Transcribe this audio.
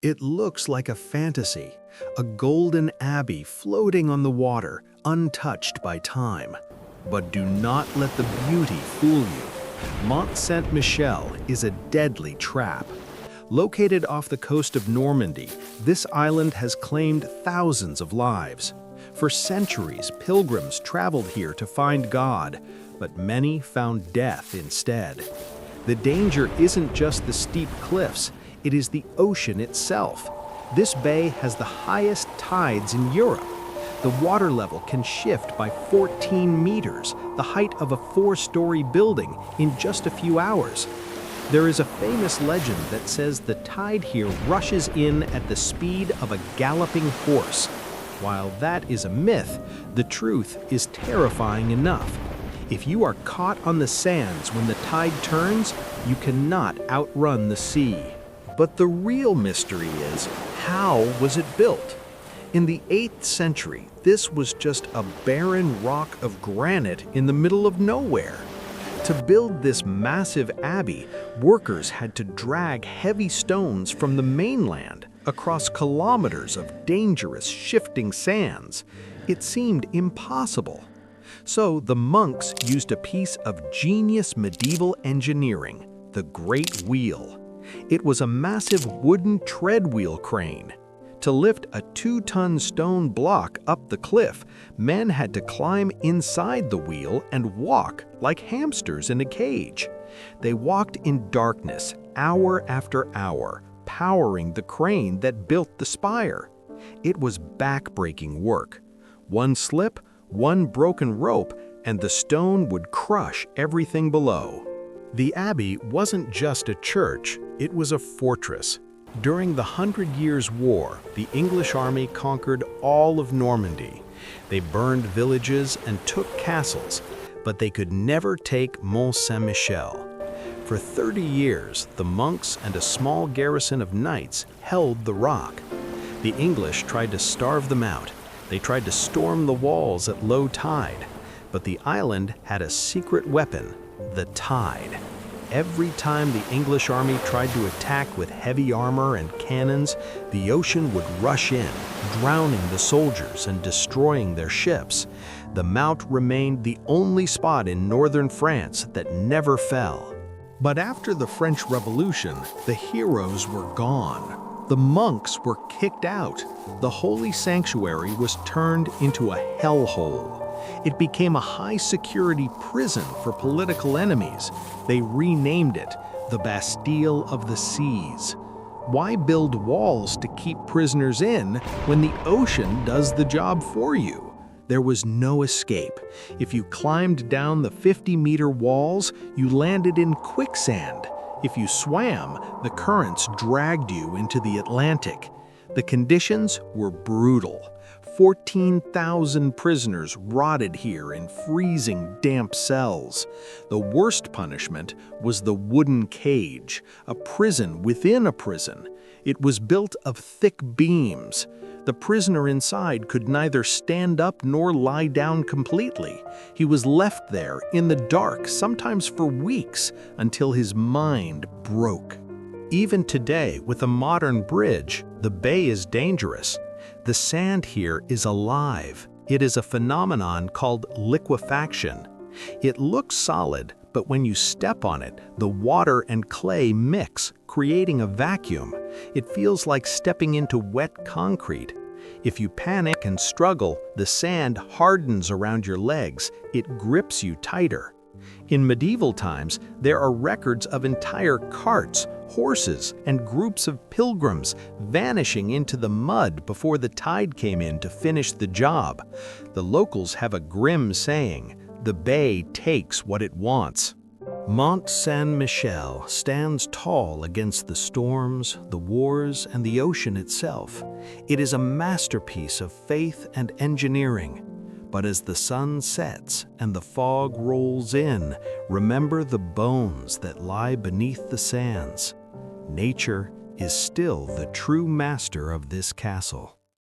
It looks like a fantasy, a golden abbey floating on the water, untouched by time. But do not let the beauty fool you. Mont Saint-Michel is a deadly trap. Located off the coast of Normandy, this island has claimed thousands of lives. For centuries, pilgrims traveled here to find God, but many found death instead. The danger isn't just the steep cliffs, it is the ocean itself. This bay has the highest tides in Europe. The water level can shift by 14 meters, the height of a 4-story building, in just a few hours. There is a famous legend that says the tide here rushes in at the speed of a galloping horse. While that is a myth, the truth is terrifying enough. If you are caught on the sands when the tide turns, you cannot outrun the sea. But the real mystery is, how was it built? In the 8th century, this was just a barren rock of granite in the middle of nowhere. To build this massive abbey, workers had to drag heavy stones from the mainland across kilometers of dangerous, shifting sands. It seemed impossible. So the monks used a piece of genius medieval engineering, the Great Wheel. It was a massive wooden treadwheel crane. To lift a 2-ton stone block up the cliff, men had to climb inside the wheel and walk like hamsters in a cage. They walked in darkness, hour after hour, powering the crane that built the spire. It was back-breaking work. One slip, one broken rope, and the stone would crush everything below. The abbey wasn't just a church, it was a fortress. During the 100 Years' War, the English army conquered all of Normandy. They burned villages and took castles, but they could never take Mont Saint-Michel. For 30 years, the monks and a small garrison of knights held the rock. The English tried to starve them out. They tried to storm the walls at low tide, but the island had a secret weapon, the tide. Every time the English army tried to attack with heavy armor and cannons, the ocean would rush in, drowning the soldiers and destroying their ships. The Mount remained the only spot in northern France that never fell. But after the French Revolution, the heroes were gone. The monks were kicked out. The holy sanctuary was turned into a hellhole. It became a high-security prison for political enemies. They renamed it the Bastille of the Seas. Why build walls to keep prisoners in when the ocean does the job for you? There was no escape. If you climbed down the 50-meter walls, you landed in quicksand. If you swam, the currents dragged you into the Atlantic. The conditions were brutal. 14,000 prisoners rotted here in freezing, damp cells. The worst punishment was the wooden cage, a prison within a prison. It was built of thick beams. The prisoner inside could neither stand up nor lie down completely. He was left there in the dark, sometimes for weeks, until his mind broke. Even today, with a modern bridge, the bay is dangerous. The sand here is alive. It is a phenomenon called liquefaction. It looks solid, but when you step on it, the water and clay mix, creating a vacuum. It feels like stepping into wet concrete. If you panic and struggle, the sand hardens around your legs. It grips you tighter. In medieval times, there are records of entire carts, horses, and groups of pilgrims vanishing into the mud before the tide came in to finish the job. The locals have a grim saying, "The bay takes what it wants." Mont Saint-Michel stands tall against the storms, the wars, and the ocean itself. It is a masterpiece of faith and engineering. But as the sun sets and the fog rolls in, remember the bones that lie beneath the sands. Nature is still the true master of this castle.